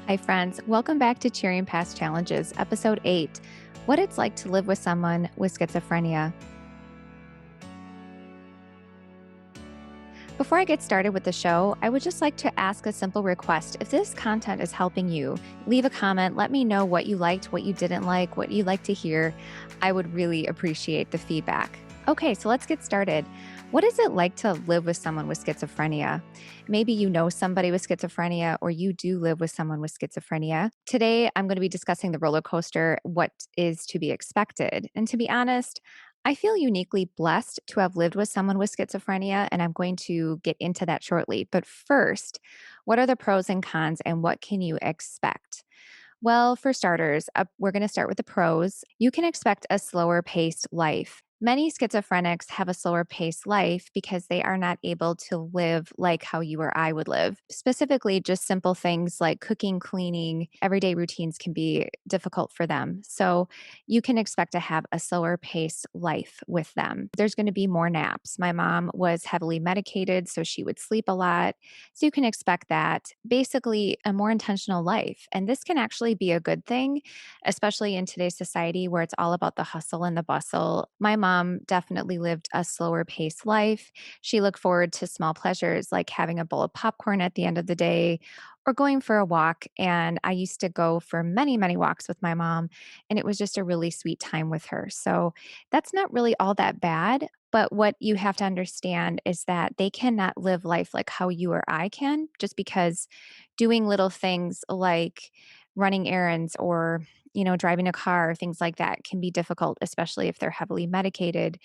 Hi, friends. Welcome back to Cheering Past Challenges, Episode 8, What It's Like to Live with Someone with Schizophrenia. Before I get started with the show, I would just like to ask a simple request. If this content is helping you, leave a comment. Let me know what you liked, what you didn't like, what you'd like to hear. I would really appreciate the feedback. Okay, so let's get started. What is it like to live with someone with schizophrenia? Maybe you know somebody with schizophrenia or you do live with someone with schizophrenia. Today, I'm going to be discussing the roller coaster, what is to be expected. And to be honest, I feel uniquely blessed to have lived with someone with schizophrenia, and I'm going to get into that shortly. But first, what are the pros and cons, and what can you expect? Well, for starters, we're going to start with the pros. You can expect a slower paced life. Many schizophrenics have a slower paced life because they are not able to live like how you or I would live. Specifically, just simple things like cooking, cleaning, everyday routines can be difficult for them. So you can expect to have a slower paced life with them. There's going to be more naps. My mom was heavily medicated, so she would sleep a lot. So you can expect that. Basically, a more intentional life. And this can actually be a good thing, especially in today's society where it's all about the hustle and the bustle. My mom definitely lived a slower paced life. She looked forward to small pleasures like having a bowl of popcorn at the end of the day or going for a walk. And I used to go for many, many walks with my mom, and it was just a really sweet time with her. So that's not really all that bad. But what you have to understand is that they cannot live life like how you or I can, just because doing little things like running errands or driving a car, things like that can be difficult, especially if they're heavily medicated.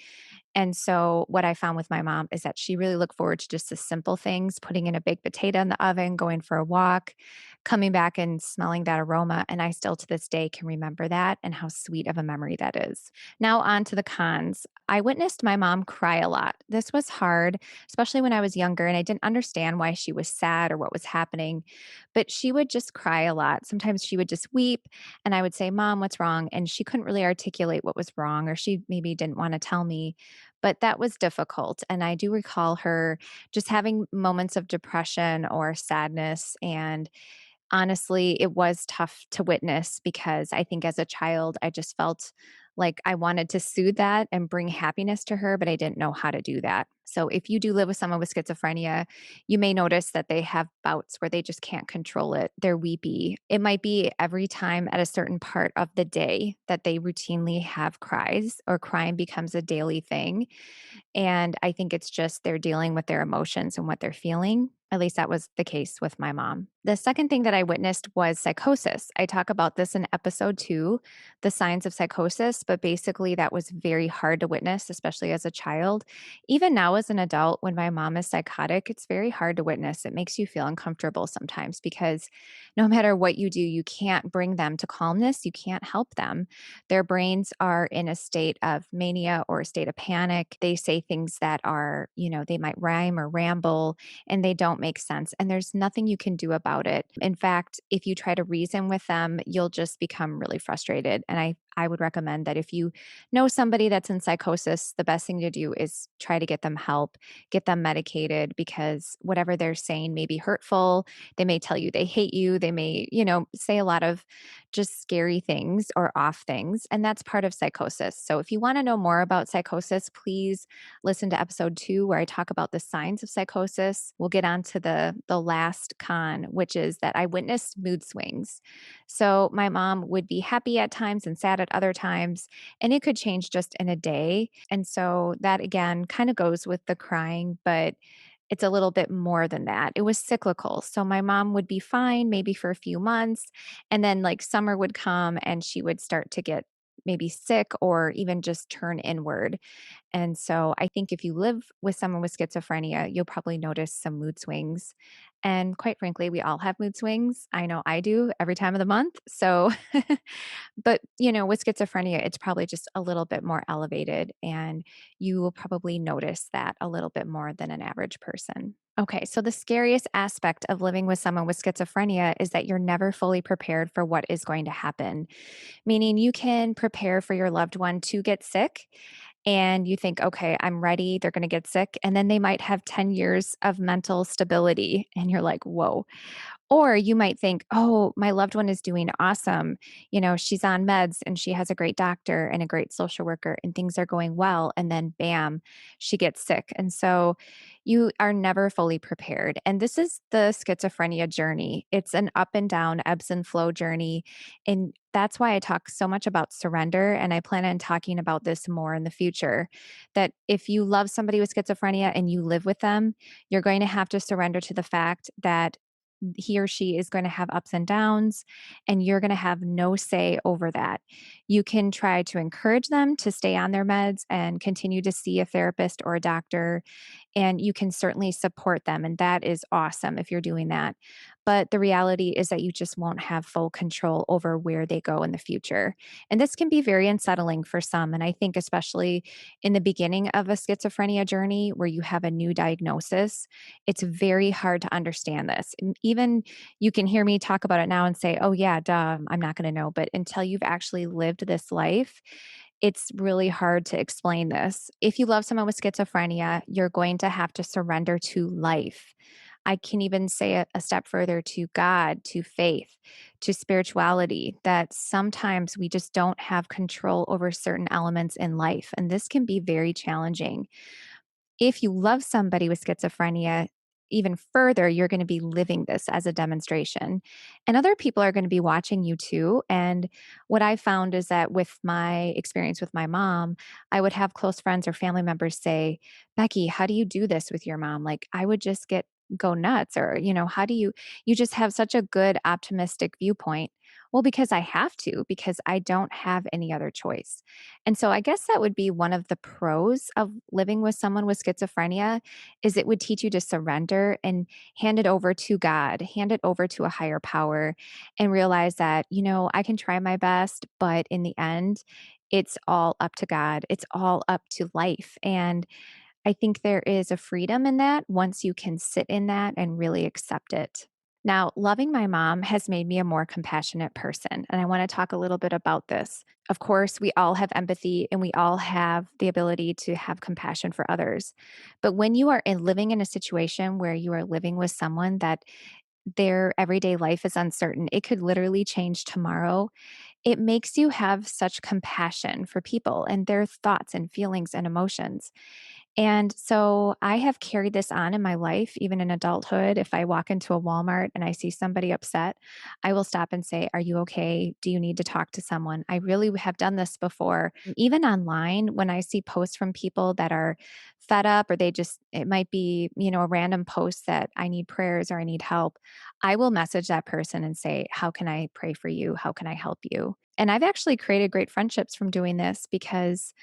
And so, what I found with my mom is that she really looked forward to just the simple things, putting in a baked potato in the oven, going for a walk, coming back and smelling that aroma. And I still to this day can remember that and how sweet of a memory that is. Now, on to the cons. I witnessed my mom cry a lot. This was hard, especially when I was younger and I didn't understand why she was sad or what was happening. But she would just cry a lot. Sometimes she would just weep, and I would say, "Mom, what's wrong?" And she couldn't really articulate what was wrong, or she maybe didn't want to tell me. But that was difficult. And I do recall her just having moments of depression or sadness. And honestly, it was tough to witness because I think as a child, I just felt like I wanted to soothe that and bring happiness to her, but I didn't know how to do that. So if you do live with someone with schizophrenia, you may notice that they have bouts where they just can't control it. They're weepy. It might be every time at a certain part of the day that they routinely have cries or crying becomes a daily thing. And I think it's just they're dealing with their emotions and what they're feeling. At least that was the case with my mom. The second thing that I witnessed was psychosis. I talk about this in episode 2, the signs of psychosis, but basically that was very hard to witness, especially as a child. Even now, as an adult, when my mom is psychotic, it's very hard to witness. It makes you feel uncomfortable sometimes because no matter what you do, you can't bring them to calmness. You can't help them. Their brains are in a state of mania or a state of panic. They say things that are, they might rhyme or ramble and they don't make sense. And there's nothing you can do about it. In fact, if you try to reason with them, you'll just become really frustrated. And I would recommend that if you know somebody that's in psychosis, the best thing to do is try to get them help, get them medicated because whatever they're saying may be hurtful. They may tell you they hate you. They may, say a lot of just scary things or off things. And that's part of psychosis. So if you want to know more about psychosis, please listen to episode 2 where I talk about the signs of psychosis. We'll get on to the last con, which is that I witnessed mood swings. So my mom would be happy at times and sad at other times, and it could change just in a day. And so that again kind of goes with the crying, but it's a little bit more than that. It was cyclical. So my mom would be fine maybe for a few months, and then like summer would come and she would start to get maybe sick or even just turn inward. And so I think if you live with someone with schizophrenia, you'll probably notice some mood swings. And quite frankly, we all have mood swings. I know I do every time of the month. So, but with schizophrenia, it's probably just a little bit more elevated, and you will probably notice that a little bit more than an average person. Okay, so the scariest aspect of living with someone with schizophrenia is that you're never fully prepared for what is going to happen, meaning you can prepare for your loved one to get sick and you think, okay, I'm ready. They're going to get sick. And then they might have 10 years of mental stability. And you're like, whoa. Or you might think, oh, my loved one is doing awesome. She's on meds and she has a great doctor and a great social worker and things are going well. And then bam, she gets sick. And so you are never fully prepared. And this is the schizophrenia journey. It's an up and down, ebbs and flow journey. And that's why I talk so much about surrender. And I plan on talking about this more in the future. That if you love somebody with schizophrenia and you live with them, you're going to have to surrender to the fact that he or she is going to have ups and downs, and you're going to have no say over that. You can try to encourage them to stay on their meds and continue to see a therapist or a doctor, and you can certainly support them. And that is awesome if you're doing that. But the reality is that you just won't have full control over where they go in the future. And this can be very unsettling for some. And I think, especially in the beginning of a schizophrenia journey where you have a new diagnosis, it's very hard to understand this. And even you can hear me talk about it now and say, oh, yeah, duh, I'm not going to know. But until you've actually lived this life, it's really hard to explain this. If you love someone with schizophrenia, you're going to have to surrender to life. I can even say it a step further, to God, to faith, to spirituality, that sometimes we just don't have control over certain elements in life. And this can be very challenging. If you love somebody with schizophrenia, even further, you're going to be living this as a demonstration. And other people are going to be watching you too. And what I found is that with my experience with my mom, I would have close friends or family members say, Becky, how do you do this with your mom? Like, I would just go nuts. Or, how do you just have such a good optimistic viewpoint? Well, because I have to, because I don't have any other choice. And so I guess that would be one of the pros of living with someone with schizophrenia, is it would teach you to surrender and hand it over to God, hand it over to a higher power, and realize that, I can try my best, but in the end, it's all up to God. It's all up to life. And I think there is a freedom in that once you can sit in that and really accept it. Now, loving my mom has made me a more compassionate person, and I want to talk a little bit about this. Of course, we all have empathy and we all have the ability to have compassion for others. But when you are living in a situation where you are living with someone that their everyday life is uncertain, it could literally change tomorrow. It makes you have such compassion for people and their thoughts and feelings and emotions. And so I have carried this on in my life, even in adulthood. If I walk into a Walmart and I see somebody upset, I will stop and say, are you okay? Do you need to talk to someone? I really have done this before. Even online, when I see posts from people that are fed up, or it might be, a random post that I need prayers or I need help, I will message that person and say, how can I pray for you? How can I help you? And I've actually created great friendships from doing this, because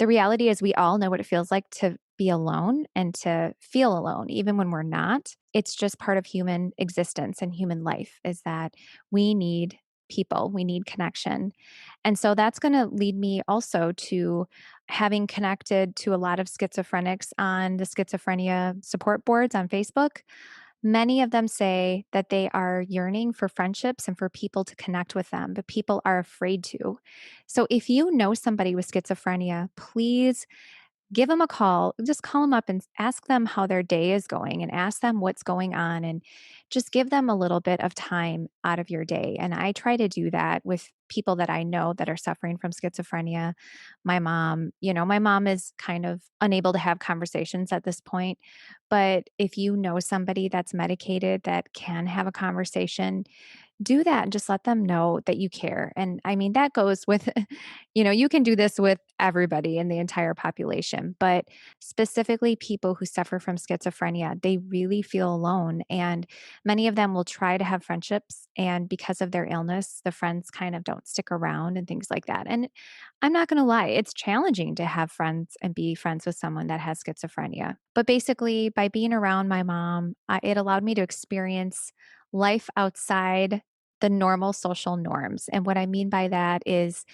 the reality is we all know what it feels like to be alone and to feel alone, even when we're not. It's just part of human existence and human life, is that we need people, we need connection. And so that's going to lead me also to having connected to a lot of schizophrenics on the schizophrenia support boards on Facebook. Many of them say that they are yearning for friendships and for people to connect with them, but people are afraid to. So if you know somebody with schizophrenia, please give them a call. Just call them up and ask them how their day is going, and ask them what's going on, and just give them a little bit of time out of your day. And I try to do that with people that I know that are suffering from schizophrenia. My mom is kind of unable to have conversations at this point. But if you know somebody that's medicated that can have a conversation, do that and just let them know that you care. And I mean, that goes with, you can do this with everybody in the entire population, but specifically people who suffer from schizophrenia, they really feel alone. And many of them will try to have friendships. And because of their illness, the friends kind of don't stick around and things like that. And I'm not going to lie, it's challenging to have friends and be friends with someone that has schizophrenia. But basically, by being around my mom, it allowed me to experience life outside the normal social norms. And what I mean by that is,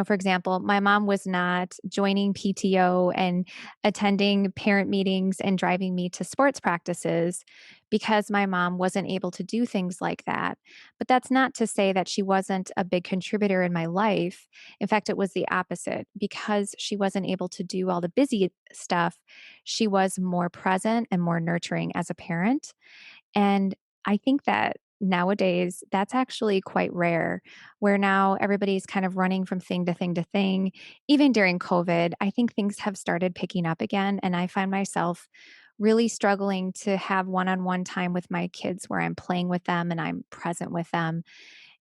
for example, my mom was not joining PTO and attending parent meetings and driving me to sports practices, because my mom wasn't able to do things like that. But that's not to say that she wasn't a big contributor in my life. In fact, it was the opposite. Because she wasn't able to do all the busy stuff, she was more present and more nurturing as a parent. And I think that nowadays, that's actually quite rare, where now everybody's kind of running from thing to thing to thing. Even during COVID, I think things have started picking up again, and I find myself really struggling to have one-on-one time with my kids where I'm playing with them and I'm present with them.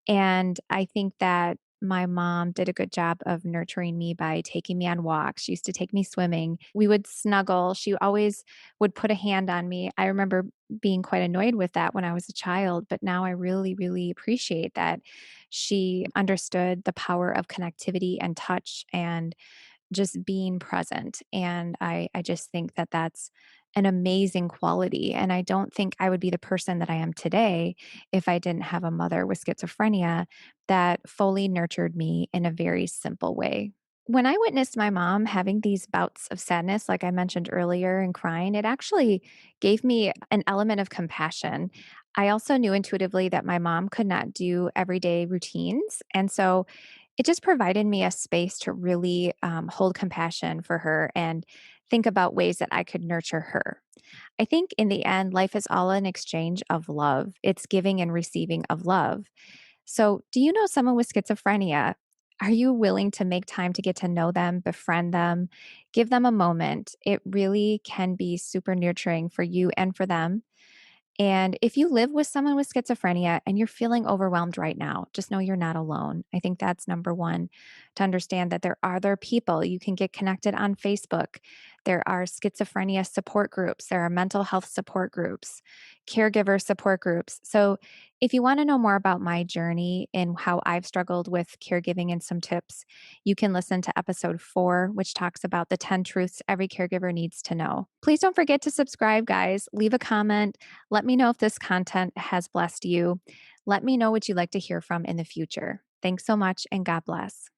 And I think that my mom did a good job of nurturing me by taking me on walks. She used to take me swimming. We would snuggle. She always would put a hand on me. I remember being quite annoyed with that when I was a child, but now I really, really appreciate that she understood the power of connectivity and touch and just being present. And I just think that that's an amazing quality. And I don't think I would be the person that I am today if I didn't have a mother with schizophrenia that fully nurtured me in a very simple way. When I witnessed my mom having these bouts of sadness, like I mentioned earlier, and crying, it actually gave me an element of compassion. I also knew intuitively that my mom could not do everyday routines. And so it just provided me a space to really hold compassion for her and think about ways that I could nurture her. I think in the end, life is all an exchange of love, it's giving and receiving of love. So, do you know someone with schizophrenia? Are you willing to make time to get to know them, befriend them, give them a moment? It really can be super nurturing for you and for them. And if you live with someone with schizophrenia and you're feeling overwhelmed right now, just know you're not alone. I think that's number one, to understand that there are other people. You can get connected on Facebook. There are schizophrenia support groups, there are mental health support groups, caregiver support groups. So if you want to know more about my journey and how I've struggled with caregiving and some tips, you can listen to episode 4, which talks about the 10 truths every caregiver needs to know. Please don't forget to subscribe, guys. Leave a comment. Let me know if this content has blessed you. Let me know what you'd like to hear from in the future. Thanks so much, and God bless.